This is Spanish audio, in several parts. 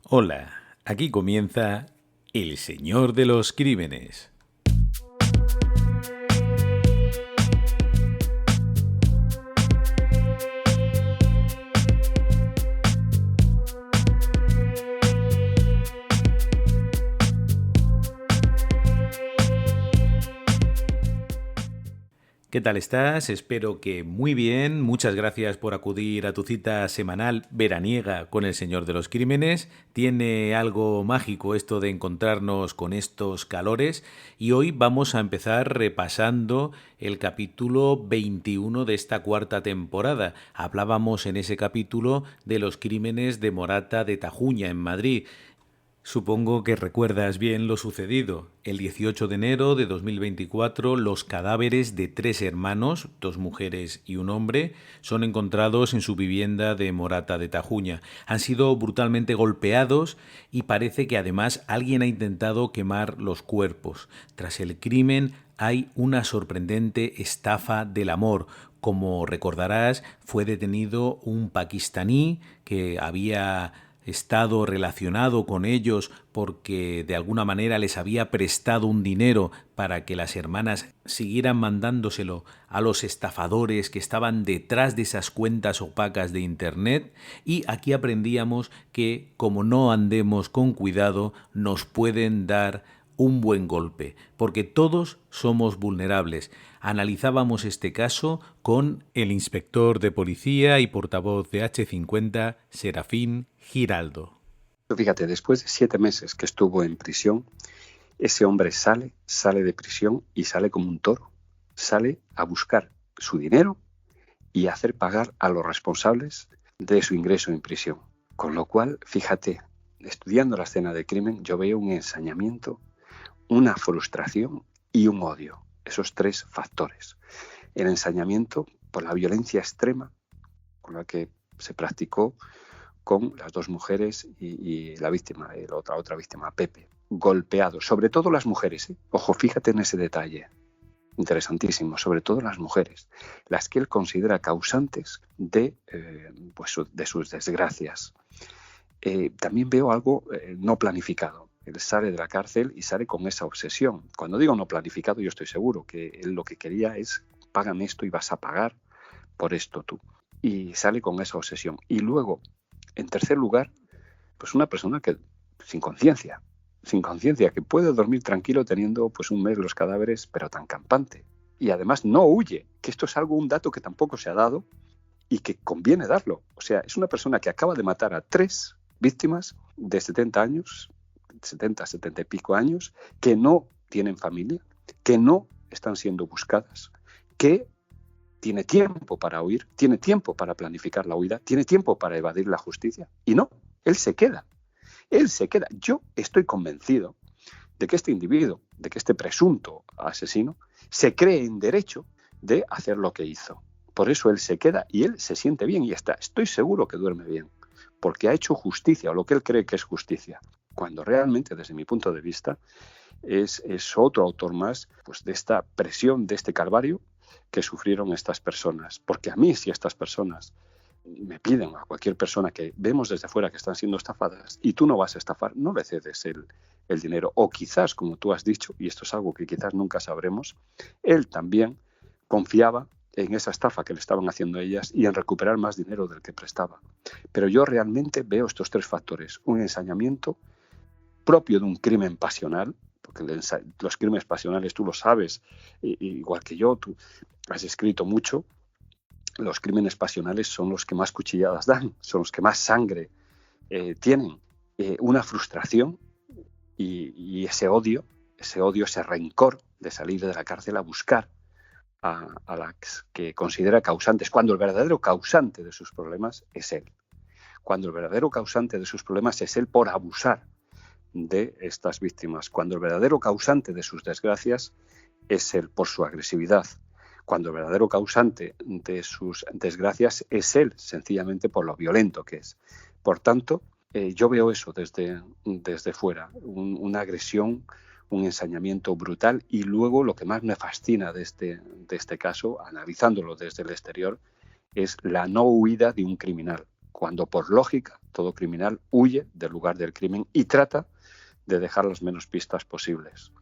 Hola, aquí comienza El Señor de los Crímenes. ¿Qué tal estás? Espero que muy bien. Muchas gracias por acudir a tu cita semanal veraniega con el Señor de los Crímenes. Tiene algo mágico esto de encontrarnos con estos calores y hoy vamos a empezar repasando el capítulo 21 de esta cuarta temporada. Hablábamos en ese capítulo de los crímenes de Morata de Tajuña en Madrid. Supongo que recuerdas bien lo sucedido. El 18 de enero de 2024, los cadáveres de 3 hermanos, 2 mujeres y un hombre, son encontrados en su vivienda de Morata de Tajuña. Han sido brutalmente golpeados y parece que además alguien ha intentado quemar los cuerpos. Tras el crimen hay una sorprendente estafa del amor. Como recordarás, fue detenido un pakistaní que había estado relacionado con ellos porque de alguna manera les había prestado un dinero para que las hermanas siguieran mandándoselo a los estafadores que estaban detrás de esas cuentas opacas de internet. Y aquí aprendíamos que como no andemos con cuidado nos pueden dar un buen golpe, porque todos somos vulnerables. Analizábamos este caso con el inspector de policía y portavoz de H50, Serafín Giraldo. Fíjate, después de 7 meses que estuvo en prisión, ese hombre sale de prisión y sale como un toro. Sale a buscar su dinero y a hacer pagar a los responsables de su ingreso en prisión. Con lo cual, fíjate, estudiando la escena del crimen, yo veo un ensañamiento, una frustración y un odio. Esos 3 factores. El ensañamiento por la violencia extrema con la que se practicó con las 2 mujeres y la víctima, la otra víctima, Pepe, golpeados, sobre todo las mujeres, ¿eh? Ojo, fíjate en ese detalle, interesantísimo, sobre todo las mujeres, las que él considera causantes de sus desgracias. También veo algo no planificado. Él sale de la cárcel y sale con esa obsesión. Cuando digo no planificado, yo estoy seguro que él lo que quería es, págame esto y vas a pagar por esto tú. Y sale con esa obsesión. Y luego, en tercer lugar, pues una persona que sin conciencia, que puede dormir tranquilo teniendo pues un mes los cadáveres, pero tan campante. Y además no huye, que esto es un dato que tampoco se ha dado y que conviene darlo. O sea, es una persona que acaba de matar a 3 víctimas de 70 y pico años, que no tienen familia, que no están siendo buscadas, que tiene tiempo para huir, tiene tiempo para planificar la huida, tiene tiempo para evadir la justicia. Y no, él se queda. Yo estoy convencido de que este individuo, de que este presunto asesino, se cree en derecho de hacer lo que hizo. Por eso él se queda y él se siente bien y estoy seguro que duerme bien, porque ha hecho justicia, o lo que él cree que es justicia, cuando realmente, desde mi punto de vista, es otro autor más pues, de esta presión, de este calvario que sufrieron estas personas. Porque a mí, si estas personas me piden, a cualquier persona que vemos desde fuera que están siendo estafadas y tú no vas a estafar, no le cedes el dinero. O quizás, como tú has dicho, y esto es algo que quizás nunca sabremos, él también confiaba en esa estafa que le estaban haciendo ellas y en recuperar más dinero del que prestaba. Pero yo realmente veo estos 3 factores. Un ensañamiento propio de un crimen pasional, porque los crímenes pasionales tú lo sabes, igual que yo, tú has escrito mucho. Los crímenes pasionales son los que más cuchilladas dan, son los que más sangre tienen. Una frustración y ese odio, ese rencor de salir de la cárcel a buscar a las que considera causantes, cuando el verdadero causante de sus problemas es él. Cuando el verdadero causante de sus problemas es él por abusar de estas víctimas. Cuando el verdadero causante de sus desgracias es él por su agresividad. Cuando el verdadero causante de sus desgracias es él, sencillamente por lo violento que es. Por tanto, yo veo eso desde fuera, una agresión, un ensañamiento brutal, y luego lo que más me fascina de este caso, analizándolo desde el exterior, es la no huida de un criminal. cuando por lógica todo criminal huye del lugar del crimen y trata de dejar las menos pistas posibles.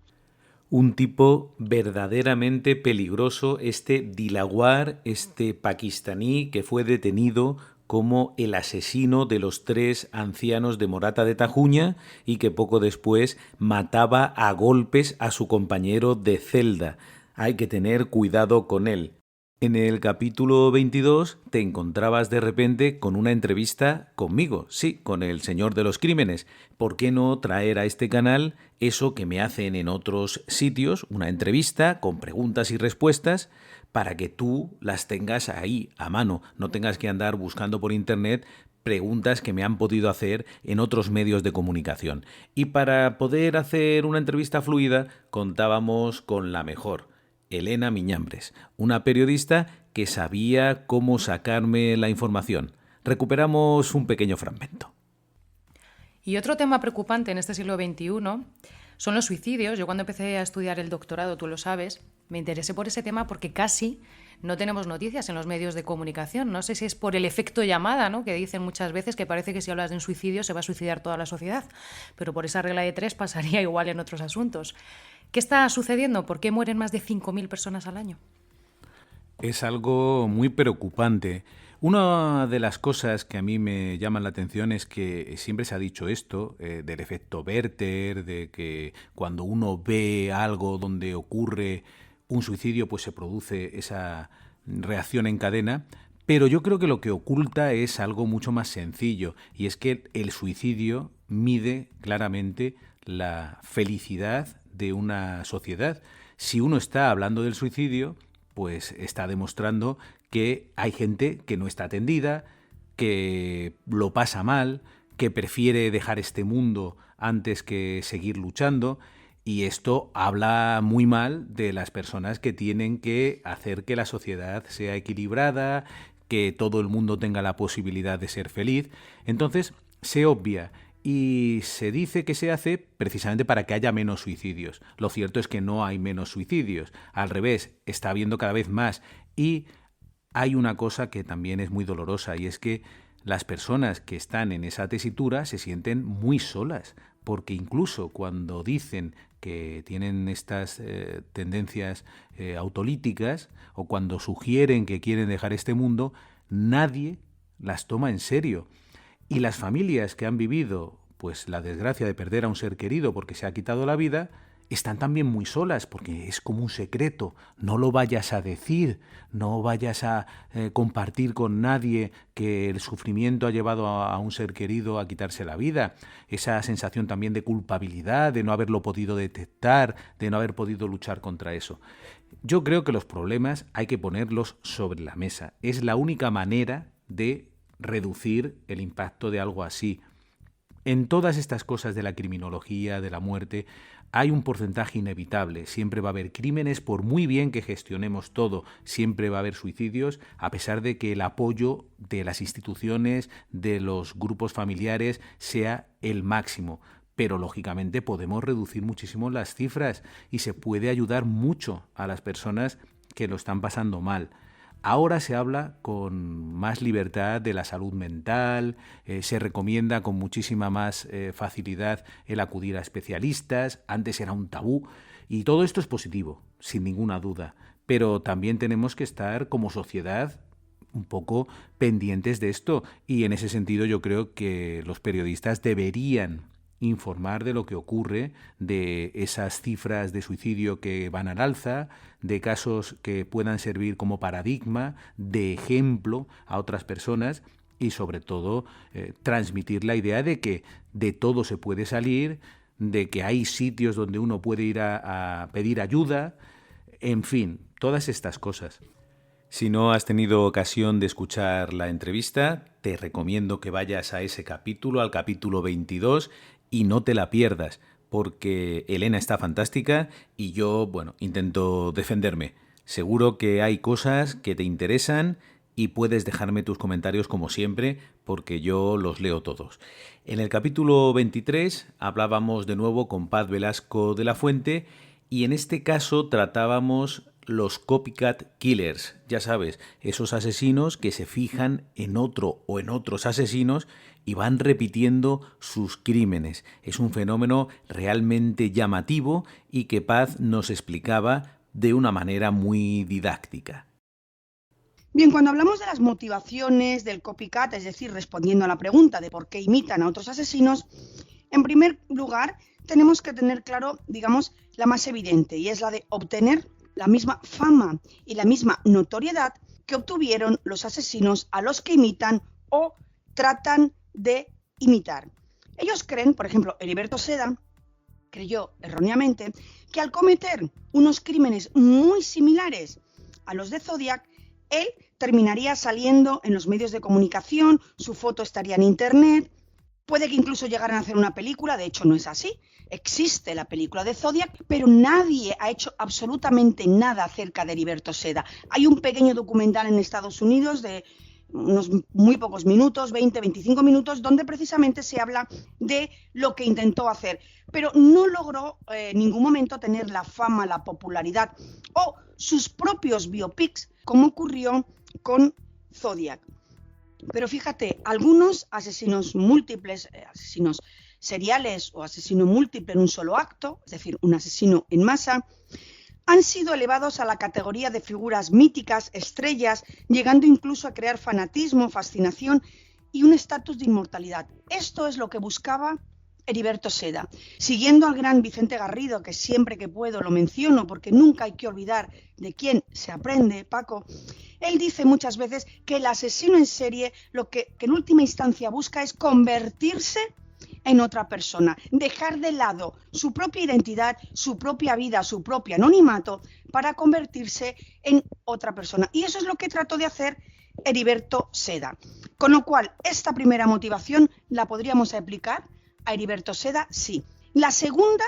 Un tipo verdaderamente peligroso, este Dilawar, este pakistaní que fue detenido como el asesino de los 3 ancianos de Morata de Tajuña y que poco después mataba a golpes a su compañero de celda. Hay que tener cuidado con él. En el capítulo 22 te encontrabas de repente con una entrevista conmigo, sí, con el señor de los crímenes. ¿Por qué no traer a este canal eso que me hacen en otros sitios, una entrevista con preguntas y respuestas, para que tú las tengas ahí a mano, no tengas que andar buscando por internet preguntas que me han podido hacer en otros medios de comunicación? Y para poder hacer una entrevista fluida contábamos con la mejor, Elena Miñambres, una periodista que sabía cómo sacarme la información. Recuperamos un pequeño fragmento. Y otro tema preocupante en este siglo XXI son los suicidios. Yo cuando empecé a estudiar el doctorado, tú lo sabes, me interesé por ese tema porque casi no tenemos noticias en los medios de comunicación. No sé si es por el efecto llamada, ¿no?, que dicen muchas veces que parece que si hablas de un suicidio se va a suicidar toda la sociedad, pero por esa regla de 3 pasaría igual en otros asuntos. ¿Qué está sucediendo? ¿Por qué mueren más de 5.000 personas al año? Es algo muy preocupante. Una de las cosas que a mí me llaman la atención es que siempre se ha dicho esto, del efecto Werther, de que cuando uno ve algo donde ocurre un suicidio, pues se produce esa reacción en cadena. Pero yo creo que lo que oculta es algo mucho más sencillo, y es que el suicidio mide claramente la felicidad de una sociedad. Si uno está hablando del suicidio, pues está demostrando que hay gente que no está atendida, que lo pasa mal, que prefiere dejar este mundo antes que seguir luchando, y esto habla muy mal de las personas que tienen que hacer que la sociedad sea equilibrada, que todo el mundo tenga la posibilidad de ser feliz. Entonces, se obvia y se dice que se hace precisamente para que haya menos suicidios. Lo cierto es que no hay menos suicidios. Al revés, está habiendo cada vez más. Y hay una cosa que también es muy dolorosa, y es que las personas que están en esa tesitura se sienten muy solas, porque incluso cuando dicen que tienen estas tendencias autolíticas, o cuando sugieren que quieren dejar este mundo, nadie las toma en serio. Y las familias que han vivido pues la desgracia de perder a un ser querido porque se ha quitado la vida, están también muy solas, porque es como un secreto. No lo vayas a decir, no vayas a compartir con nadie que el sufrimiento ha llevado a un ser querido a quitarse la vida. Esa sensación también de culpabilidad, de no haberlo podido detectar, de no haber podido luchar contra eso. Yo creo que los problemas hay que ponerlos sobre la mesa. Es la única manera de reducir el impacto de algo así. En todas estas cosas de la criminología, de la muerte, hay un porcentaje inevitable. Siempre va a haber crímenes, por muy bien que gestionemos todo. Siempre va a haber suicidios, a pesar de que el apoyo de las instituciones, de los grupos familiares, sea el máximo. Pero, lógicamente, podemos reducir muchísimo las cifras y se puede ayudar mucho a las personas que lo están pasando mal. Ahora se habla con más libertad de la salud mental, se recomienda con muchísima más facilidad el acudir a especialistas. Antes era un tabú, y todo esto es positivo, sin ninguna duda, pero también tenemos que estar como sociedad un poco pendientes de esto, y en ese sentido yo creo que los periodistas deberían informar de lo que ocurre, de esas cifras de suicidio que van al alza, de casos que puedan servir como paradigma, de ejemplo a otras personas, y sobre todo transmitir la idea de que de todo se puede salir, de que hay sitios donde uno puede ir a pedir ayuda, en fin, todas estas cosas. Si no has tenido ocasión de escuchar la entrevista, te recomiendo que vayas a ese capítulo, al capítulo 22, y no te la pierdas, porque Elena está fantástica y yo, intento defenderme. Seguro que hay cosas que te interesan y puedes dejarme tus comentarios como siempre, porque yo los leo todos. En el capítulo 23 hablábamos de nuevo con Paz Velasco de la Fuente, y en este caso tratábamos los copycat killers, ya sabes, esos asesinos que se fijan en otro o en otros asesinos y van repitiendo sus crímenes. Es un fenómeno realmente llamativo y que Paz nos explicaba de una manera muy didáctica. Bien, cuando hablamos de las motivaciones del copycat, es decir, respondiendo a la pregunta de por qué imitan a otros asesinos, en primer lugar tenemos que tener claro, digamos, la más evidente, y es la de obtener la misma fama y la misma notoriedad que obtuvieron los asesinos a los que imitan o tratan de imitar. Ellos creen, por ejemplo, Heriberto Seda creyó erróneamente que al cometer unos crímenes muy similares a los de Zodiac, él terminaría saliendo en los medios de comunicación, su foto estaría en internet, puede que incluso llegaran a hacer una película, de hecho no es así. Existe la película de Zodiac, pero nadie ha hecho absolutamente nada acerca de Heriberto Seda. Hay un pequeño documental en Estados Unidos de unos muy pocos minutos, 20, 25 minutos, donde precisamente se habla de lo que intentó hacer, pero no logró en ningún momento tener la fama, la popularidad o sus propios biopics, como ocurrió con Zodiac. Pero fíjate, algunos asesinos múltiples, asesinos seriales o asesino múltiple en un solo acto, es decir, un asesino en masa, han sido elevados a la categoría de figuras míticas, estrellas, llegando incluso a crear fanatismo, fascinación y un estatus de inmortalidad. Esto es lo que buscaba Heriberto Seda. Siguiendo al gran Vicente Garrido, que siempre que puedo lo menciono porque nunca hay que olvidar de quién se aprende, Paco, él dice muchas veces que el asesino en serie lo que en última instancia busca es convertirse en otra persona, dejar de lado su propia identidad, su propia vida, su propio anonimato para convertirse en otra persona. Y eso es lo que trató de hacer Heriberto Seda. Con lo cual, esta primera motivación la podríamos aplicar a Heriberto Seda, sí. La segunda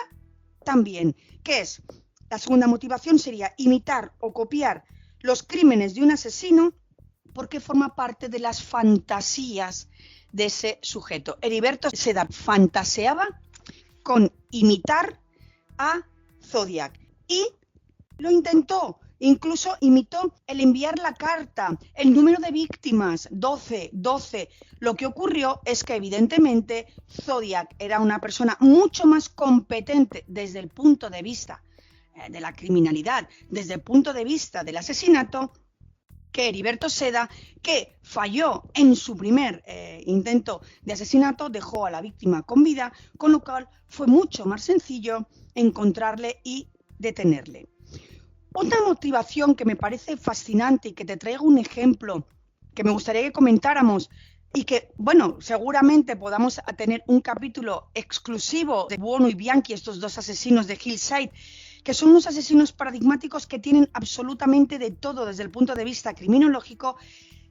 también, que es, la segunda motivación sería imitar o copiar los crímenes de un asesino porque forma parte de las fantasías de ese sujeto. Heriberto Seda fantaseaba con imitar a Zodiac y lo intentó, incluso imitó el enviar la carta, el número de víctimas, 12. Lo que ocurrió es que evidentemente Zodiac era una persona mucho más competente desde el punto de vista de la criminalidad, desde el punto de vista del asesinato, que Heriberto Seda, que falló en su primer intento de asesinato, dejó a la víctima con vida, con lo cual fue mucho más sencillo encontrarle y detenerle. Otra motivación que me parece fascinante y que te traigo un ejemplo que me gustaría que comentáramos y que, bueno, seguramente podamos tener un capítulo exclusivo de Buono y Bianchi, estos dos asesinos de Hillside, que son unos asesinos paradigmáticos que tienen absolutamente de todo desde el punto de vista criminológico,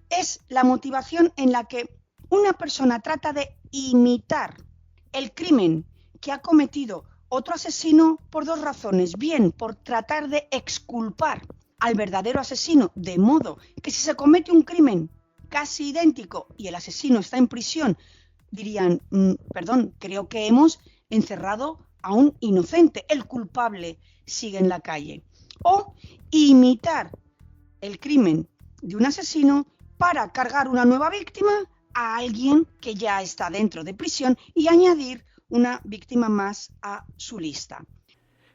es la motivación en la que una persona trata de imitar el crimen que ha cometido otro asesino por dos razones. Bien, por tratar de exculpar al verdadero asesino, de modo que si se comete un crimen casi idéntico y el asesino está en prisión, dirían, perdón, creo que hemos encerrado a un inocente, el culpable sigue en la calle. O imitar el crimen de un asesino para cargar una nueva víctima a alguien que ya está dentro de prisión y añadir una víctima más a su lista.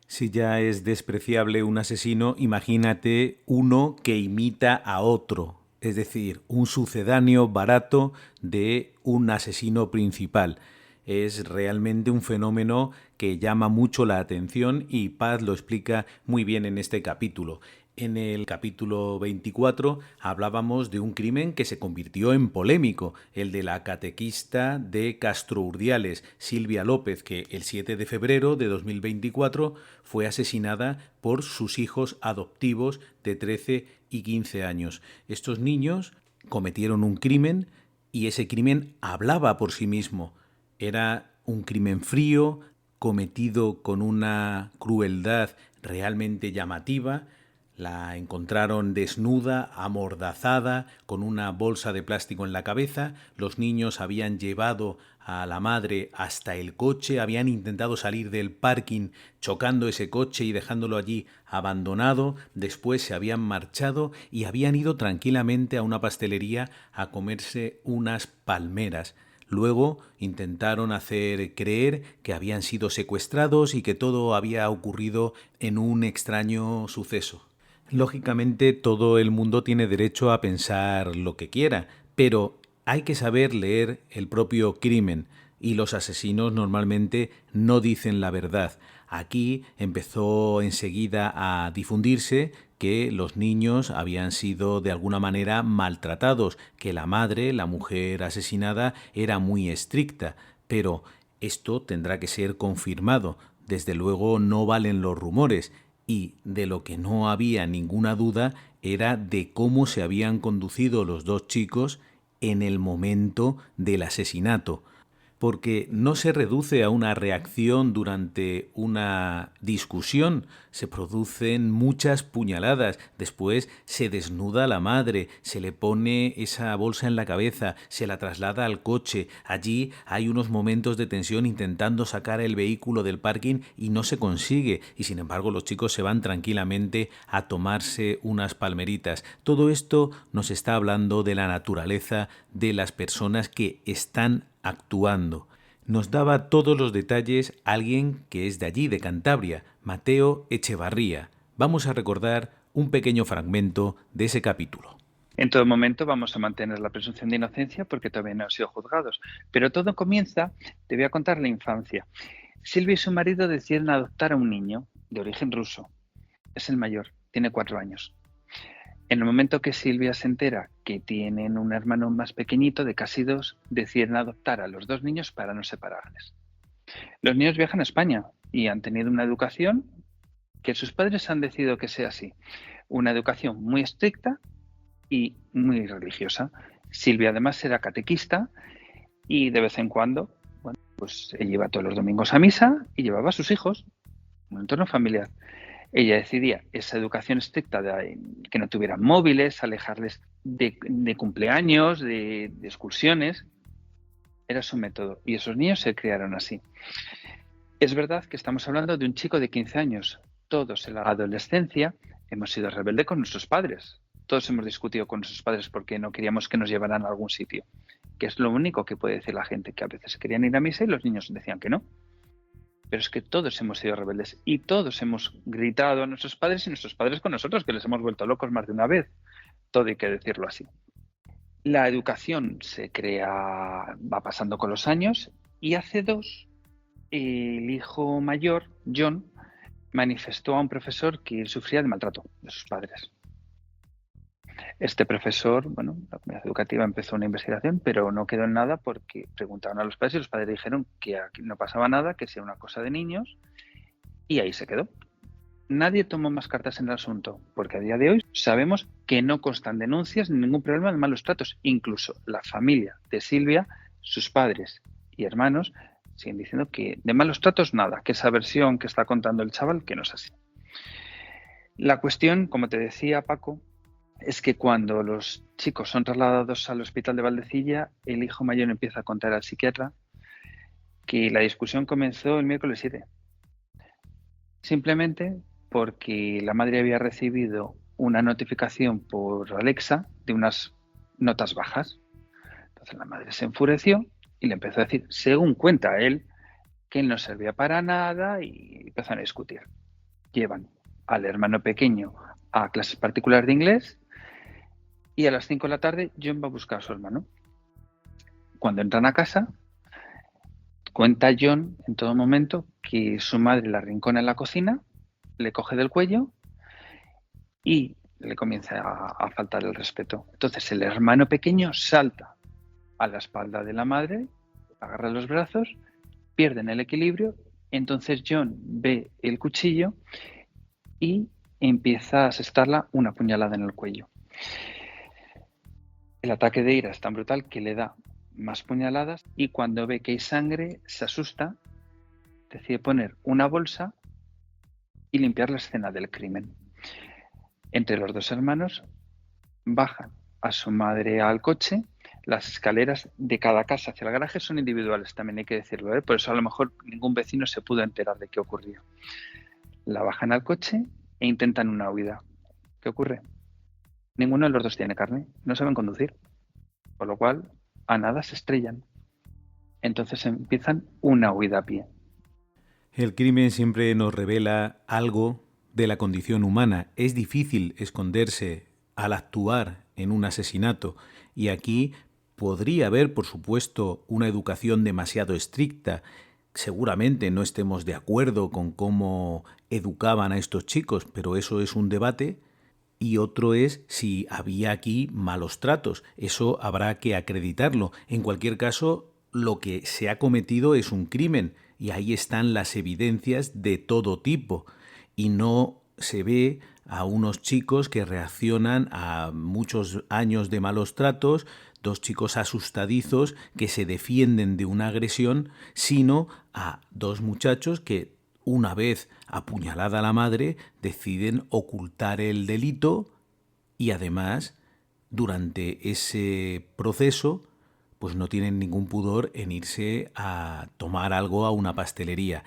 Si ya es despreciable un asesino, imagínate uno que imita a otro, es decir, un sucedáneo barato de un asesino principal. Es realmente un fenómeno que llama mucho la atención y Paz lo explica muy bien en este capítulo. En el capítulo 24 hablábamos de un crimen que se convirtió en polémico, el de la catequista de Castro Urdiales, Silvia López, que el 7 de febrero de 2024 fue asesinada por sus hijos adoptivos de 13 y 15 años. Estos niños cometieron un crimen y ese crimen hablaba por sí mismo. Era un crimen frío, cometido con una crueldad realmente llamativa. La encontraron desnuda, amordazada, con una bolsa de plástico en la cabeza. Los niños habían llevado a la madre hasta el coche, habían intentado salir del parking chocando ese coche y dejándolo allí abandonado. Después se habían marchado y habían ido tranquilamente a una pastelería a comerse unas palmeras. Luego intentaron hacer creer que habían sido secuestrados y que todo había ocurrido en un extraño suceso. Lógicamente, todo el mundo tiene derecho a pensar lo que quiera, pero hay que saber leer el propio crimen y los asesinos normalmente no dicen la verdad. Aquí empezó enseguida a difundirse que los niños habían sido de alguna manera maltratados, que la madre, la mujer asesinada, era muy estricta, pero esto tendrá que ser confirmado. Desde luego no valen los rumores. Y de lo que no había ninguna duda era de cómo se habían conducido los dos chicos en el momento del asesinato, porque no se reduce a una reacción durante una discusión, se producen muchas puñaladas, después se desnuda a la madre, se le pone esa bolsa en la cabeza, se la traslada al coche, allí hay unos momentos de tensión intentando sacar el vehículo del parking y no se consigue, y sin embargo los chicos se van tranquilamente a tomarse unas palmeritas. Todo esto nos está hablando de la naturaleza de las personas que están actuando. Nos daba todos los detalles alguien que es de allí, de Cantabria, Mateo Echevarría. Vamos a recordar un pequeño fragmento de ese capítulo. En todo momento vamos a mantener la presunción de inocencia porque todavía no han sido juzgados. Pero todo comienza, te voy a contar la infancia. Silvia y su marido deciden adoptar a un niño de origen ruso. Es el mayor, tiene 4 años. En el momento que Silvia se entera que tienen un hermano más pequeñito, de casi 2, deciden adoptar a los 2 niños para no separarles. Los niños viajan a España y han tenido una educación que sus padres han decidido que sea así. Una educación muy estricta y muy religiosa. Silvia además era catequista y de vez en cuando, bueno, pues ella iba todos los domingos a misa y llevaba a sus hijos, un entorno familiar. Ella decidía esa educación estricta de que no tuvieran móviles, alejarles de cumpleaños, de excursiones. Era su método y esos niños se criaron así. Es verdad que estamos hablando de un chico de 15 años. Todos en la adolescencia hemos sido rebeldes con nuestros padres. Todos hemos discutido con nuestros padres porque no queríamos que nos llevaran a algún sitio. Que es lo único que puede decir la gente, que a veces querían ir a misa y los niños decían que no. Pero es que todos hemos sido rebeldes y todos hemos gritado a nuestros padres y nuestros padres con nosotros, que les hemos vuelto locos más de una vez. Todo hay que decirlo así. La educación se crea, va pasando con los años y hace 2, el hijo mayor, John, manifestó a un profesor que él sufría de maltrato de sus padres. Este profesor, bueno, la comunidad educativa empezó una investigación, pero no quedó en nada porque preguntaron a los padres y los padres dijeron que aquí no pasaba nada, que sea una cosa de niños, y ahí se quedó. Nadie tomó más cartas en el asunto, porque a día de hoy sabemos que no constan denuncias ni ningún problema de malos tratos. Incluso la familia de Silvia, sus padres y hermanos, siguen diciendo que de malos tratos nada, que esa versión que está contando el chaval, que no es así. La cuestión, como te decía Paco, es que cuando los chicos son trasladados al hospital de Valdecilla, el hijo mayor empieza a contar al psiquiatra que la discusión comenzó el miércoles 7. Simplemente porque la madre había recibido una notificación por Alexa de unas notas bajas. Entonces la madre se enfureció y le empezó a decir, según cuenta él, que él no servía para nada y empezaron a discutir. Llevan al hermano pequeño a clases particulares de inglés y a las 5 de la tarde John va a buscar a su hermano. Cuando entran a casa, cuenta John en todo momento que su madre la arrincona en la cocina, le coge del cuello y le comienza a faltar el respeto. Entonces el hermano pequeño salta a la espalda de la madre, agarra los brazos, pierden el equilibrio, entonces John ve el cuchillo y empieza a asestarla una puñalada en el cuello. El ataque de ira es tan brutal que le da más puñaladas y cuando ve que hay sangre se asusta, decide poner una bolsa y limpiar la escena del crimen. Entre los dos hermanos bajan a su madre al coche. Las escaleras de cada casa hacia el garaje son individuales, también hay que decirlo, ¿eh? Por eso a lo mejor ningún vecino se pudo enterar de qué ocurrió. La bajan al coche e intentan una huida. ¿Qué ocurre? Ninguno de los dos tiene carne, no saben conducir, por lo cual a nada se estrellan. Entonces empiezan una huida a pie. El crimen siempre nos revela algo de la condición humana. Es difícil esconderse al actuar en un asesinato, y aquí podría haber, por supuesto, una educación demasiado estricta. Seguramente no estemos de acuerdo con cómo educaban a estos chicos, pero eso es un debate. Y otro es si había aquí malos tratos. Eso habrá que acreditarlo. En cualquier caso, lo que se ha cometido es un crimen, y ahí están las evidencias de todo tipo. Y no se ve a unos chicos que reaccionan a muchos años de malos tratos, dos chicos asustadizos que se defienden de una agresión, sino a dos muchachos que, una vez apuñalada la madre, deciden ocultar el delito y además, durante ese proceso, pues no tienen ningún pudor en irse a tomar algo a una pastelería.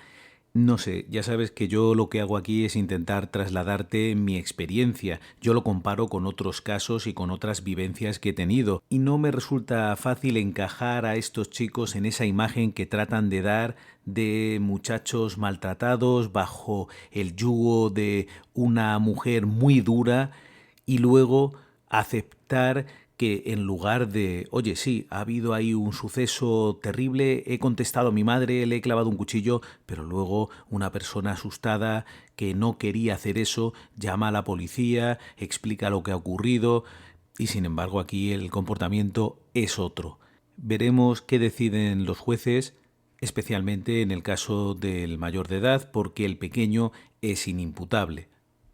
No sé, ya sabes que yo lo que hago aquí es intentar trasladarte mi experiencia. Yo lo comparo con otros casos y con otras vivencias que he tenido, y no me resulta fácil encajar a estos chicos en esa imagen que tratan de dar de muchachos maltratados bajo el yugo de una mujer muy dura, y luego aceptar que en lugar de, oye, sí, ha habido ahí un suceso terrible, he contestado a mi madre, le he clavado un cuchillo, pero luego una persona asustada que no quería hacer eso llama a la policía, explica lo que ha ocurrido, y sin embargo aquí el comportamiento es otro. Veremos qué deciden los jueces, especialmente en el caso del mayor de edad, porque el pequeño es inimputable.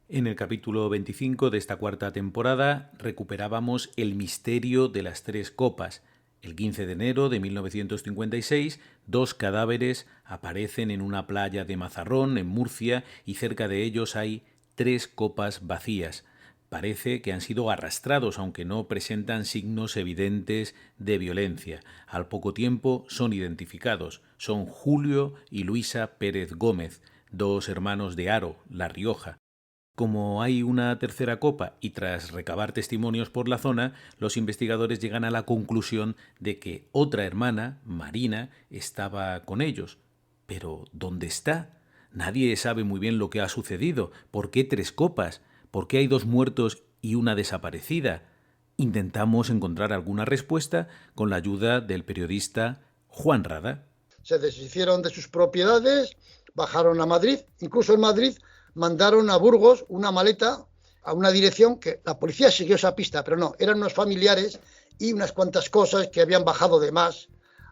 En el capítulo 25 de esta cuarta temporada recuperábamos el misterio de las tres copas. El 15 de enero de 1956, 2 cadáveres aparecen en una playa de Mazarrón, en Murcia, y cerca de ellos hay 3 copas vacías. Parece que han sido arrastrados, aunque no presentan signos evidentes de violencia. Al poco tiempo son identificados. Son Julio y Luisa Pérez Gómez, 2 hermanos de Haro, La Rioja. Como hay una tercera copa y tras recabar testimonios por la zona, los investigadores llegan a la conclusión de que otra hermana, Marina, estaba con ellos. Pero ¿dónde está? Nadie sabe muy bien lo que ha sucedido. ¿Por qué 3 copas? ¿Por qué hay 2 muertos y una desaparecida? Intentamos encontrar alguna respuesta con la ayuda del periodista Juan Rada. Se deshicieron de sus propiedades, bajaron a Madrid, incluso en Madrid mandaron a Burgos una maleta a una dirección que la policía siguió esa pista, pero no, eran unos familiares y unas cuantas cosas que habían bajado de más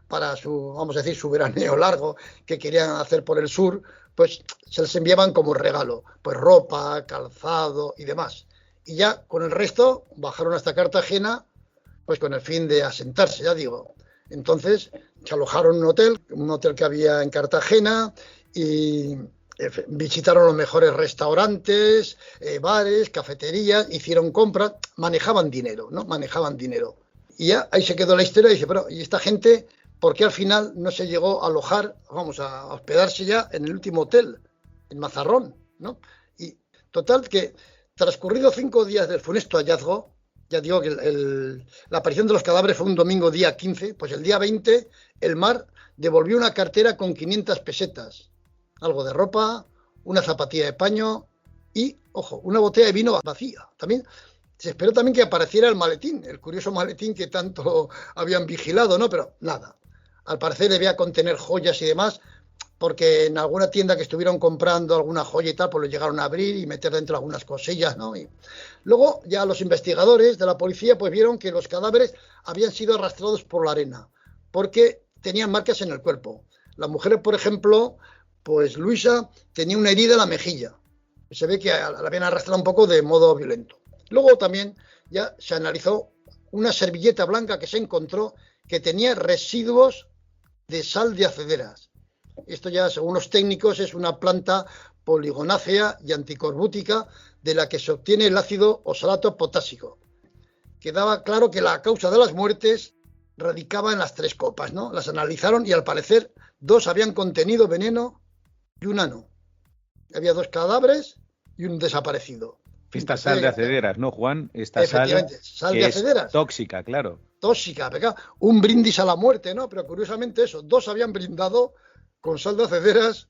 para su, vamos a decir, su veraneo largo que querían hacer por el sur, pues se les enviaban como regalo, pues ropa, calzado y demás. Y ya con el resto bajaron hasta Cartagena, pues con el fin de asentarse, ya digo. Entonces se alojaron en un hotel que había en Cartagena, y visitaron los mejores restaurantes, bares, cafeterías, hicieron compras, manejaban dinero, ¿no? Manejaban dinero. Y ya ahí se quedó la historia y dice, pero ¿y esta gente por qué al final no se llegó a alojar, vamos, a hospedarse ya en el último hotel, en Mazarrón, ¿no? Y total que transcurrido 5 días del funesto hallazgo, ya digo que la aparición de los cadáveres fue un domingo día 15, pues el día 20 el mar devolvió una cartera con 500 pesetas. Algo de ropa, una zapatilla de paño y, ojo, una botella de vino vacía. También se esperó también que apareciera el maletín, el curioso maletín que tanto habían vigilado, ¿no? Pero nada. Al parecer debía contener joyas y demás, porque en alguna tienda que estuvieron comprando alguna joya y tal, pues lo llegaron a abrir y meter dentro algunas cosillas, ¿no? Y luego ya los investigadores de la policía pues vieron que los cadáveres habían sido arrastrados por la arena, porque tenían marcas en el cuerpo. Las mujeres, por ejemplo, pues Luisa tenía una herida en la mejilla. Se ve que la habían arrastrado un poco de modo violento. Luego también ya se analizó una servilleta blanca que se encontró que tenía residuos de sal de acederas. Esto ya, según los técnicos, es una planta poligonácea y anticorbútica de la que se obtiene el ácido oxalato potásico. Quedaba claro que la causa de las muertes radicaba en las 3 copas, ¿no? Las analizaron y al parecer 2 habían contenido veneno y una no. Había 2 cadáveres y un desaparecido. Esta sal de acederas, ¿no, Juan? Esta sal de acederas. Es tóxica, claro. Tóxica, pero un brindis a la muerte, ¿no? Pero curiosamente eso, 2 habían brindado con sal de acederas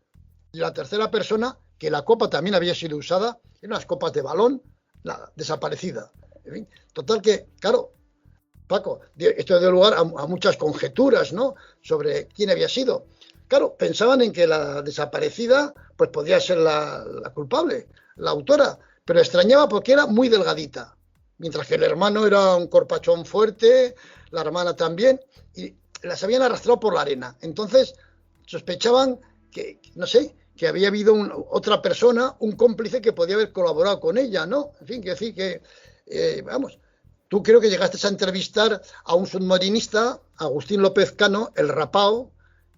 y la tercera persona, que la copa también había sido usada, en unas copas de balón, la desaparecida. En fin, total que, claro, Paco, esto dio lugar a muchas conjeturas, ¿no? Sobre quién había sido. Claro, pensaban en que la desaparecida pues podía ser la culpable, la autora, pero extrañaba porque era muy delgadita, mientras que el hermano era un corpachón fuerte, la hermana también, y las habían arrastrado por la arena. Entonces sospechaban que, no sé, que había habido otra persona, un cómplice que podía haber colaborado con ella, ¿no? En fin, quiero decir que, vamos, tú creo que llegaste a entrevistar a un submarinista, Agustín López Cano, el Rapao,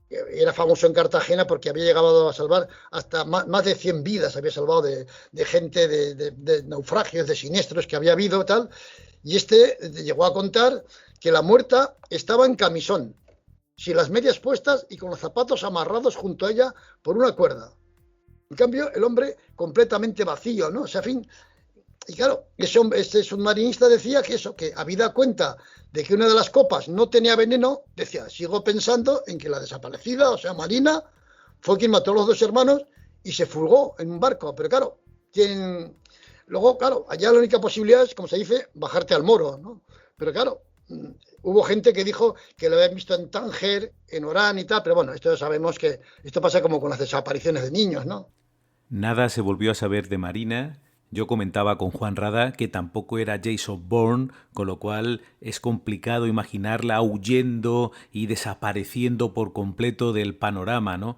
que era famoso en Cartagena porque había llegado a salvar hasta más de 100 vidas, había salvado de gente, de naufragios, de siniestros que había habido, tal, y este llegó a contar que la muerta estaba en camisón, sin las medias puestas y con los zapatos amarrados junto a ella por una cuerda. En cambio, el hombre completamente vacío, ¿no? O sea, en fin. Y claro, este submarinista decía que eso, que habida cuenta de que una de las copas no tenía veneno, decía, sigo pensando en que la desaparecida, o sea, Marina, fue quien mató a los 2 hermanos y se fugó en un barco. Pero claro, luego, claro, allá la única posibilidad es, como se dice, bajarte al moro, ¿no? Pero claro, hubo gente que dijo que lo habían visto en Tánger, en Orán y tal, pero bueno, esto ya sabemos que esto pasa como con las desapariciones de niños, ¿no? Nada se volvió a saber de Marina. Yo comentaba con Juan Rada que tampoco era Jason Bourne, con lo cual es complicado imaginarla huyendo y desapareciendo por completo del panorama, ¿no?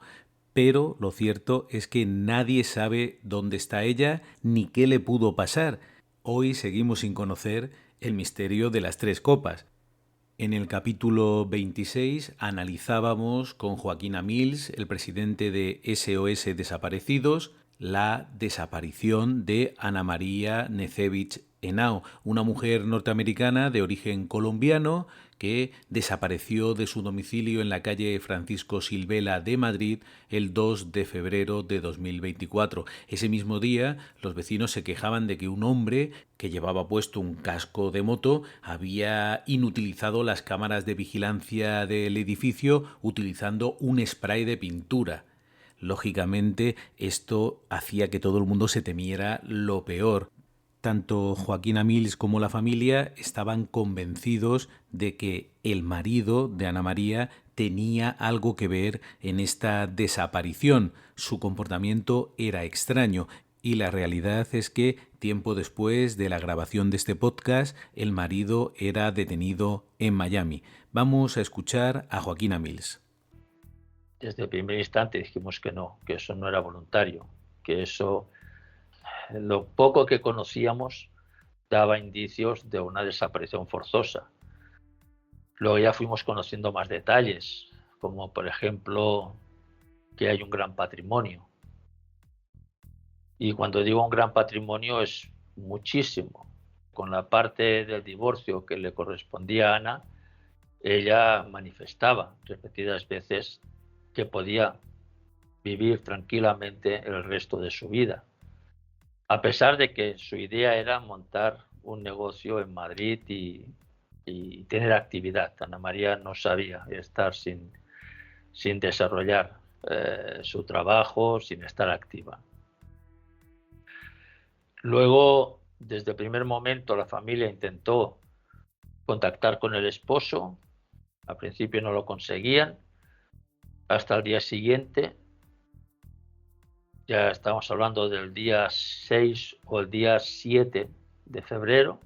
Pero lo cierto es que nadie sabe dónde está ella ni qué le pudo pasar. Hoy seguimos sin conocer el misterio de las 3 copas. En el capítulo 26 analizábamos con Joaquín Amils, el presidente de SOS Desaparecidos, la desaparición de Ana María Necevich Henao, una mujer norteamericana de origen colombiano que desapareció de su domicilio en la calle Francisco Silvela de Madrid el 2 de febrero de 2024. Ese mismo día, los vecinos se quejaban de que un hombre que llevaba puesto un casco de moto había inutilizado las cámaras de vigilancia del edificio utilizando un spray de pintura. Lógicamente, esto hacía que todo el mundo se temiera lo peor. Tanto Joaquín Amils como la familia estaban convencidos de que el marido de Ana María tenía algo que ver en esta desaparición. Su comportamiento era extraño y la realidad es que tiempo después de la grabación de este podcast, el marido era detenido en Miami. Vamos a escuchar a Joaquín Amils. Desde el primer instante dijimos que no, que eso no era voluntario, que eso, lo poco que conocíamos, daba indicios de una desaparición forzosa. Luego ya fuimos conociendo más detalles, como por ejemplo que hay un gran patrimonio. Y cuando digo un gran patrimonio es muchísimo. Con la parte del divorcio que le correspondía a Ana, ella manifestaba repetidas veces que podía vivir tranquilamente el resto de su vida, a pesar de que su idea era montar un negocio en Madrid y tener actividad. Ana María no sabía estar sin desarrollar su trabajo, sin estar activa. Luego, desde el primer momento, la familia intentó contactar con el esposo. Al principio no lo conseguían. Hasta el día siguiente, ya estamos hablando del día 6 o el día 7 de febrero,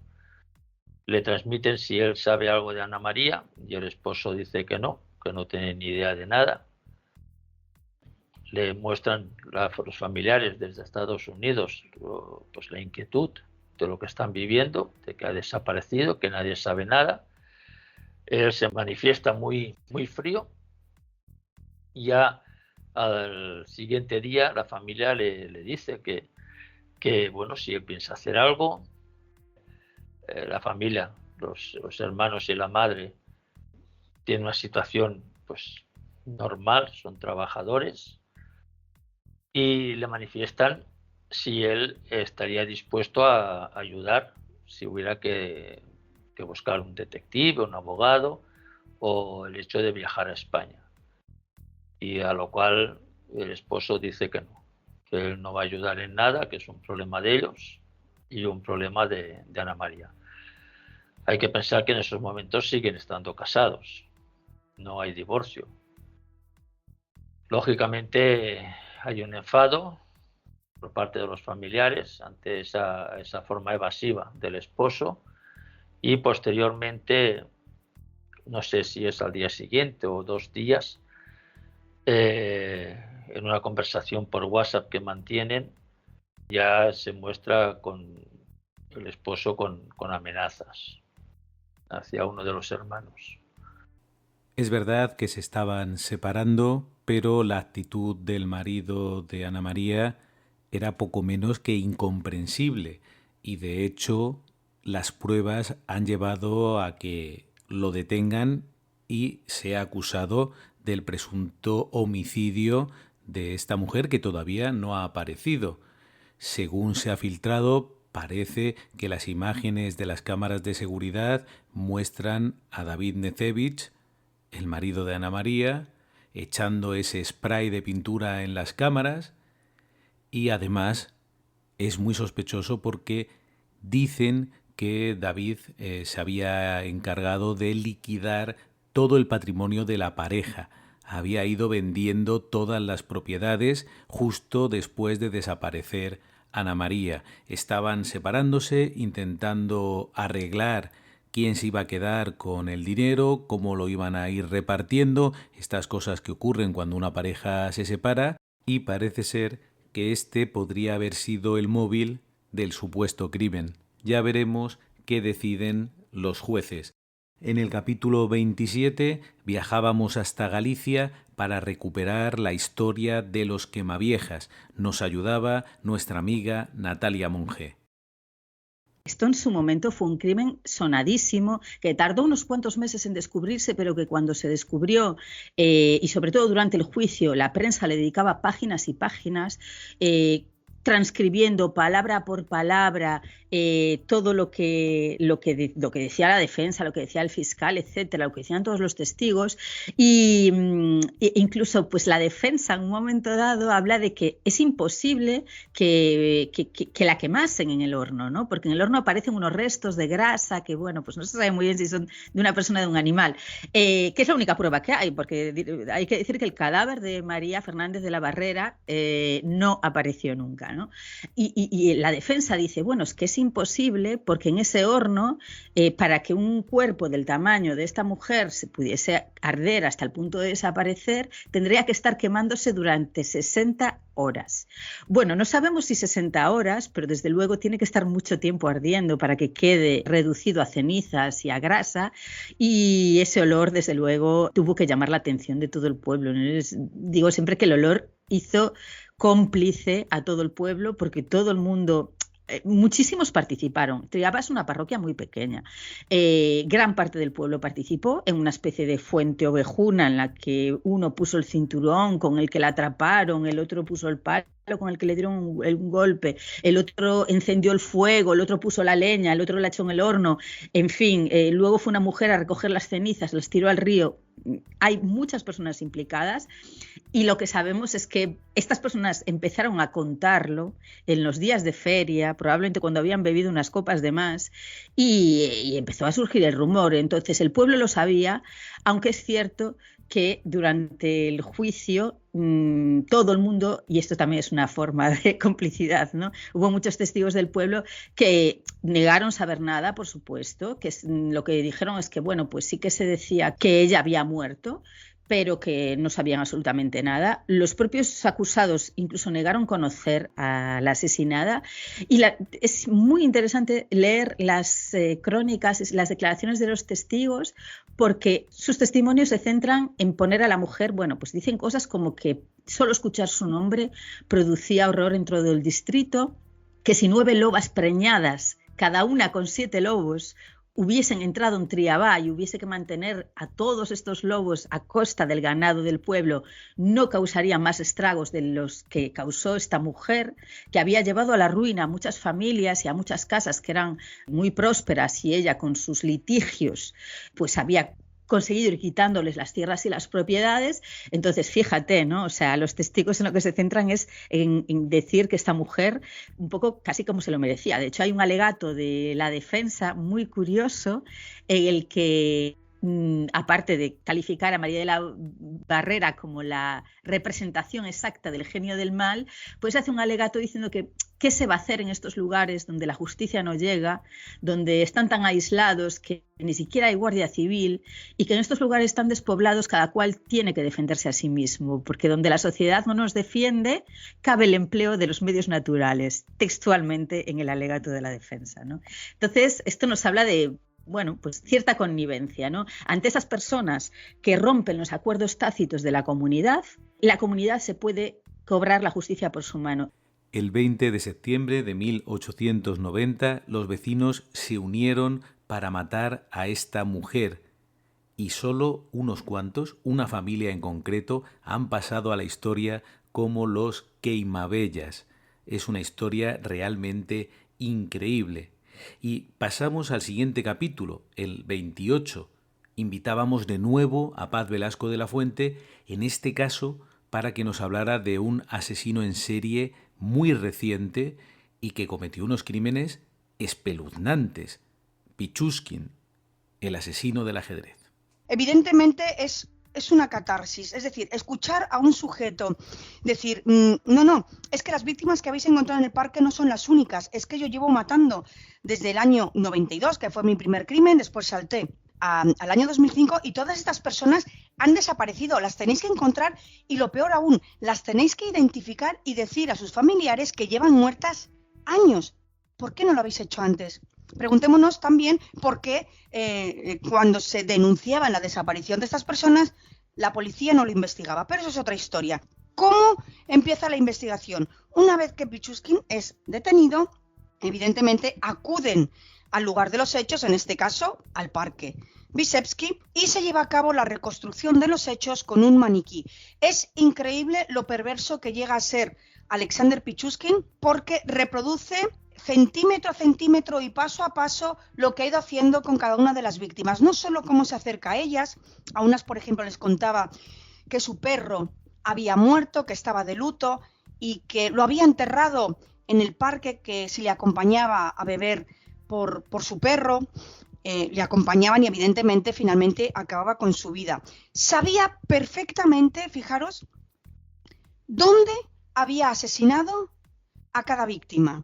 le transmiten si él sabe algo de Ana María y el esposo dice que no tiene ni idea de nada. Le muestran los familiares desde Estados Unidos pues la inquietud de lo que están viviendo, de que ha desaparecido, que nadie sabe nada. Él se manifiesta muy, muy frío. Ya al siguiente día la familia le dice que, bueno, si él piensa hacer algo, la familia, los hermanos y la madre tienen una situación pues normal, son trabajadores, y le manifiestan si él estaría dispuesto a ayudar, si hubiera que buscar un detective, un abogado, o el hecho de viajar a España. Y a lo cual el esposo dice que no, que él no va a ayudar en nada, que es un problema de ellos y un problema de Ana María. Hay que pensar que en esos momentos siguen estando casados, no hay divorcio. Lógicamente hay un enfado por parte de los familiares ante esa forma evasiva del esposo, y posteriormente, no sé si es al día siguiente o 2 días, en una conversación por WhatsApp que mantienen, ya se muestra con el esposo con amenazas hacia uno de los hermanos. Es verdad que se estaban separando, pero la actitud del marido de Ana María era poco menos que incomprensible, y de hecho las pruebas han llevado a que lo detengan y sea acusado del presunto homicidio de esta mujer, que todavía no ha aparecido. Según se ha filtrado, parece que las imágenes de las cámaras de seguridad muestran a David Necevich, el marido de Ana María, echando ese spray de pintura en las cámaras, y además es muy sospechoso porque dicen que David se había encargado de liquidar todo el patrimonio de la pareja. Había ido vendiendo todas las propiedades justo después de desaparecer Ana María. Estaban separándose, intentando arreglar quién se iba a quedar con el dinero, cómo lo iban a ir repartiendo, estas cosas que ocurren cuando una pareja se separa, y parece ser que este podría haber sido el móvil del supuesto crimen. Ya veremos qué deciden los jueces. En el capítulo 27 viajábamos hasta Galicia para recuperar la historia de los quemaviejas. Nos ayudaba nuestra amiga Natalia Monge. Esto en su momento fue un crimen sonadísimo, que tardó unos cuantos meses en descubrirse, pero que cuando se descubrió, y sobre todo durante el juicio, la prensa le dedicaba páginas y páginas, transcribiendo palabra por palabra todo lo que decía la defensa, lo que decía el fiscal, etcétera, lo que decían todos los testigos, y incluso pues la defensa en un momento dado habla de que es imposible que la quemasen en el horno, ¿no? Porque en el horno aparecen unos restos de grasa que, bueno, pues no se sabe muy bien si son de una persona o de un animal, que es la única prueba que hay, porque hay que decir que el cadáver de María Fernández de la Barrera no apareció nunca, ¿no? Y la defensa dice, bueno, es que es imposible porque en ese horno, para que un cuerpo del tamaño de esta mujer se pudiese arder hasta el punto de desaparecer, tendría que estar quemándose durante 60 horas. Bueno, no sabemos si 60 horas, pero desde luego tiene que estar mucho tiempo ardiendo para que quede reducido a cenizas y a grasa, y ese olor, desde luego, tuvo que llamar la atención de todo el pueblo. Digo siempre que el olor hizo cómplice a todo el pueblo, porque todo el mundo, muchísimos participaron. Triaba es una parroquia muy pequeña. Gran parte del pueblo participó en una especie de fuente ovejuna en la que uno puso el cinturón con el que la atraparon, el otro puso el palo con el que le dieron un golpe, el otro encendió el fuego, el otro puso la leña, el otro la echó en el horno, en fin, luego fue una mujer a recoger las cenizas, las tiró al río. Hay muchas personas implicadas, y lo que sabemos es que estas personas empezaron a contarlo en los días de feria, probablemente cuando habían bebido unas copas de más, y empezó a surgir el rumor. Entonces el pueblo lo sabía, aunque es cierto que durante el juicio todo el mundo, y esto también es una forma de complicidad, ¿no? Hubo muchos testigos del pueblo que negaron saber nada, por supuesto, que lo que dijeron es que, bueno, pues sí que se decía que ella había muerto, pero que no sabían absolutamente nada. Los propios acusados incluso negaron conocer a la asesinada, y es muy interesante leer las crónicas, las declaraciones de los testigos, porque sus testimonios se centran en poner a la mujer, bueno, pues dicen cosas como que Solo escuchar su nombre producía horror en todo el distrito, que si 9 lobas preñadas, cada una con 7 lobos, hubiesen entrado en Triabá y hubiese que mantener a todos estos lobos a costa del ganado del pueblo, no causaría más estragos de los que causó esta mujer, que había llevado a la ruina a muchas familias y a muchas casas que eran muy prósperas, y ella con sus litigios pues había conseguido ir quitándoles las tierras y las propiedades. Entonces, fíjate, ¿no? O sea, los testigos en lo que se centran es en decir que esta mujer, un poco casi como se lo merecía. De hecho, hay un alegato de la defensa muy curioso en el que, aparte de calificar a María de la Barrera como la representación exacta del genio del mal, pues hace un alegato diciendo que qué se va a hacer en estos lugares donde la justicia no llega, donde están tan aislados que ni siquiera hay guardia civil, y que en estos lugares tan despoblados cada cual tiene que defenderse a sí mismo, porque donde la sociedad no nos defiende, cabe el empleo de los medios naturales, textualmente en el alegato de la defensa, ¿no? Entonces, esto nos habla de, bueno, pues cierta connivencia, ¿no? Ante esas personas que rompen los acuerdos tácitos de la comunidad se puede cobrar la justicia por su mano. El 20 de septiembre de 1890 los vecinos se unieron para matar a esta mujer, y solo unos cuantos, una familia en concreto, han pasado a la historia como los Queimabellas. Es una historia realmente increíble. Y pasamos al siguiente capítulo, el 28. Invitábamos de nuevo a Paz Velasco de la Fuente, en este caso para que nos hablara de un asesino en serie muy reciente y que cometió unos crímenes espeluznantes. Pichuskin, el asesino del ajedrez. Evidentemente es una catarsis, es decir, escuchar a un sujeto decir, no, es que las víctimas que habéis encontrado en el parque no son las únicas, es que yo llevo matando desde el año 92, que fue mi primer crimen, después salté al año 2005 y todas estas personas han desaparecido, las tenéis que encontrar y lo peor aún, las tenéis que identificar y decir a sus familiares que llevan muertas años. ¿Por qué no lo habéis hecho antes? Preguntémonos también por qué cuando se denunciaba la desaparición de estas personas, la policía no lo investigaba. Pero eso es otra historia. ¿Cómo empieza la investigación? Una vez que Pichuskin es detenido, evidentemente acuden al lugar de los hechos, en este caso al parque Bishevsky, y se lleva a cabo la reconstrucción de los hechos con un maniquí. Es increíble lo perverso que llega a ser Alexander Pichuskin, porque reproduce centímetro a centímetro y paso a paso lo que ha ido haciendo con cada una de las víctimas. No solo cómo se acerca a ellas, a unas, por ejemplo, les contaba que su perro había muerto, que estaba de luto y que lo había enterrado en el parque, que si le acompañaba a beber por su perro, le acompañaban y evidentemente finalmente acababa con su vida. Sabía perfectamente, fijaros, dónde había asesinado a cada víctima,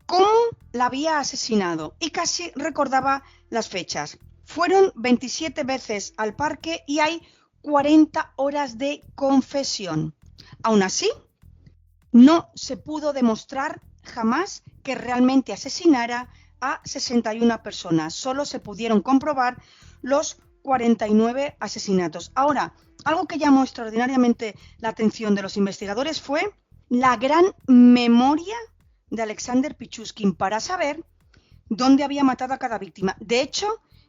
cómo la había asesinado y casi recordaba las fechas. Fueron 27 veces al parque y hay 40 horas de confesión. Aún así, no se pudo demostrar jamás que realmente asesinara a 61 personas. Solo se pudieron comprobar los 49 asesinatos. Ahora, algo que llamó extraordinariamente la atención de los investigadores fue la gran memoria de Alexander Pichuskin para saber dónde había matado a cada víctima. De hecho,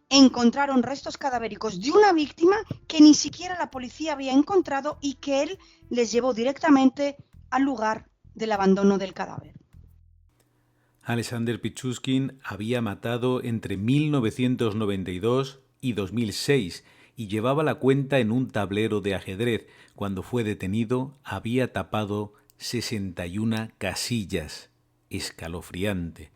encontraron restos cadavéricos de una víctima que ni siquiera la policía había encontrado y que él les llevó directamente al lugar del abandono del cadáver. Alexander Pichuskin había matado entre 1992 y 2006 y llevaba la cuenta en un tablero de ajedrez. Cuando fue detenido había tapado 61 casillas. Escalofriante.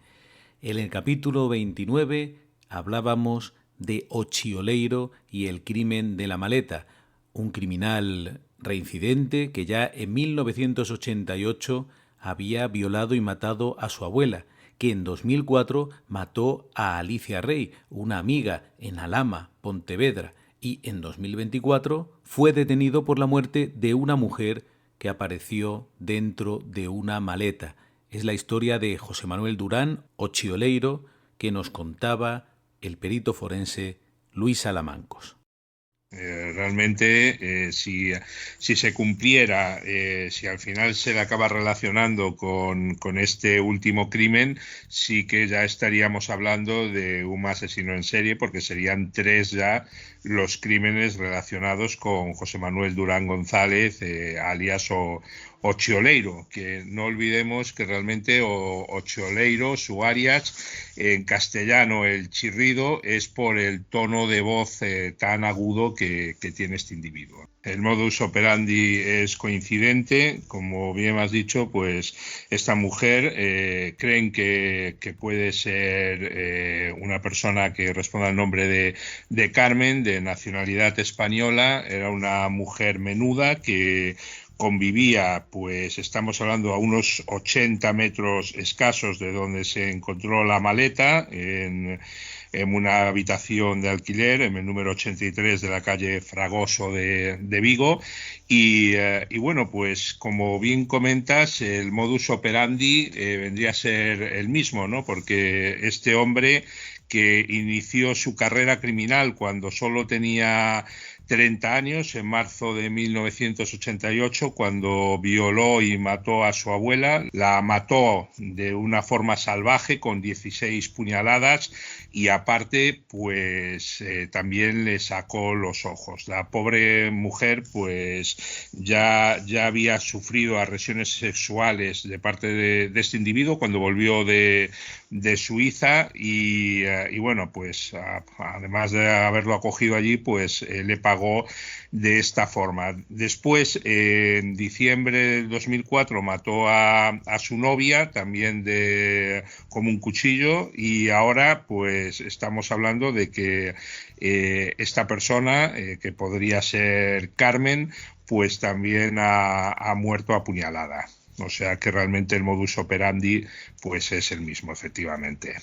En el capítulo 29 hablábamos de Ochioleiro y el crimen de la maleta, un criminal reincidente que ya en 1988 había violado y matado a su abuela, que en 2004 mató a Alicia Rey, una amiga, en Alhama, Pontevedra, y en 2024 fue detenido por la muerte de una mujer que apareció dentro de una maleta. Es la historia de José Manuel Durán Ochioleiro, que nos contaba el perito forense Luis Salamancos. Realmente, si se cumpliera, si al final se le acaba relacionando con este último crimen, sí que ya estaríamos hablando de un asesino en serie, porque serían 3 ya los crímenes relacionados con José Manuel Durán González, alias Ochioleiro, que no olvidemos que realmente Ochioleiro, su alias, en castellano el chirrido, es por el tono de voz tan agudo que tiene este individuo. El modus operandi es coincidente, como bien has dicho, pues esta mujer creen que puede ser una persona que responda al nombre de Carmen, de nacionalidad española. Era una mujer menuda que convivía, pues estamos hablando a unos 80 metros escasos de donde se encontró la maleta, en una habitación de alquiler, en el número 83 de la calle Fragoso de Vigo. Y bueno, pues como bien comentas, el modus operandi vendría a ser el mismo, ¿no? Porque este hombre, que inició su carrera criminal cuando solo tenía 30 años, en marzo de 1988, cuando violó y mató a su abuela. La mató de una forma salvaje, con 16 puñaladas, y aparte, pues también le sacó los ojos. La pobre mujer, pues ya había sufrido agresiones sexuales de parte de este individuo cuando volvió de Suiza, y bueno, pues además de haberlo acogido allí, pues le pagó de esta forma. Después, en diciembre del 2004, mató a su novia, también con un cuchillo, y ahora pues estamos hablando de que esta persona, que podría ser Carmen, pues también ha muerto apuñalada. O sea que realmente el modus operandi pues es el mismo, efectivamente.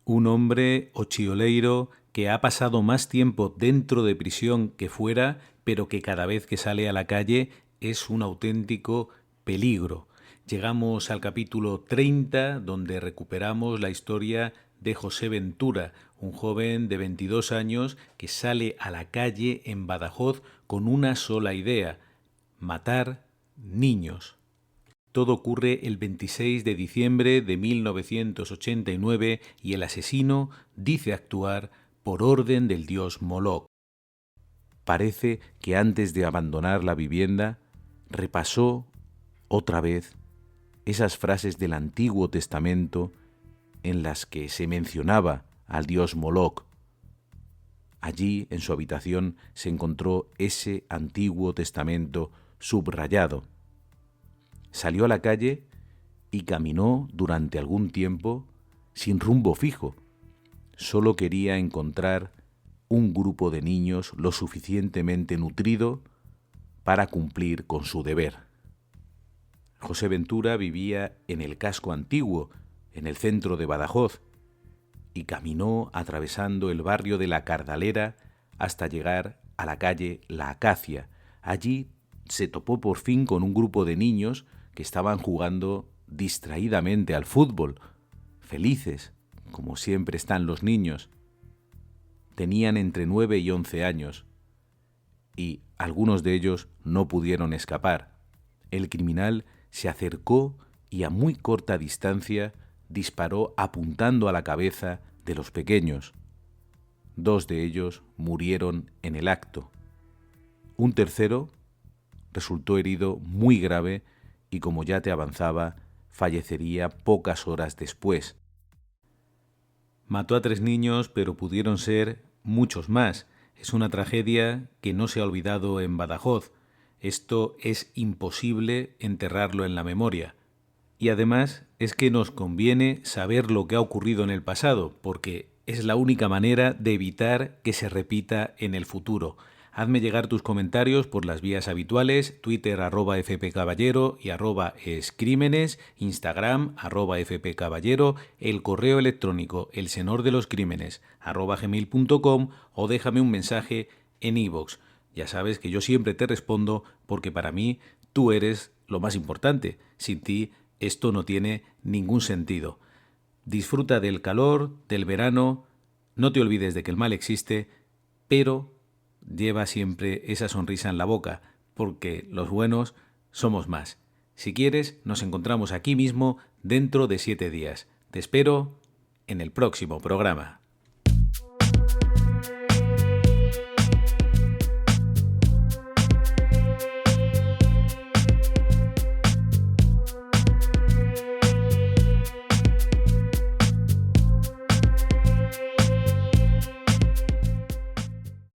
Un hombre, Ochioleiro, que ha pasado más tiempo dentro de prisión que fuera, pero que cada vez que sale a la calle es un auténtico peligro. Llegamos al capítulo 30, donde recuperamos la historia de José Ventura, un joven de 22 años que sale a la calle en Badajoz con una sola idea: matar niños. Todo ocurre el 26 de diciembre de 1989 y el asesino dice actuar por orden del dios Moloch. Parece que antes de abandonar la vivienda repasó otra vez esas frases del Antiguo Testamento en las que se mencionaba al dios Moloch. Allí, en su habitación, se encontró ese Antiguo Testamento subrayado. Salió a la calle y caminó durante algún tiempo sin rumbo fijo. Solo quería encontrar un grupo de niños lo suficientemente nutrido para cumplir con su deber. José Ventura vivía en el casco antiguo, en el centro de Badajoz, y caminó atravesando el barrio de la Cardalera hasta llegar a la calle La Acacia. Allí se topó por fin con un grupo de niños que estaban jugando distraídamente al fútbol, felices, como siempre están los niños. Tenían entre 9 y 11 años, y algunos de ellos no pudieron escapar. El criminal se acercó y a muy corta distancia disparó apuntando a la cabeza de los pequeños. 2 de ellos murieron en el acto. Un tercero resultó herido muy grave y, como ya te avanzaba, fallecería pocas horas después. Mató a 3 niños, pero pudieron ser muchos más. Es una tragedia que no se ha olvidado en Badajoz. Esto es imposible enterrarlo en la memoria. Y además es que nos conviene saber lo que ha ocurrido en el pasado, porque es la única manera de evitar que se repita en el futuro. Hazme llegar tus comentarios por las vías habituales: Twitter @fpcaballero y @escrímenes, Instagram @fpcaballero, el correo electrónico elsenordeloscrímenes @gmail.com, o déjame un mensaje en iVoox. Ya sabes que yo siempre te respondo, porque para mí tú eres lo más importante. Sin ti esto no tiene ningún sentido. Disfruta del calor, del verano, no te olvides de que el mal existe, pero lleva siempre esa sonrisa en la boca, porque los buenos somos más. Si quieres, nos encontramos aquí mismo dentro de 7 días. Te espero en el próximo programa.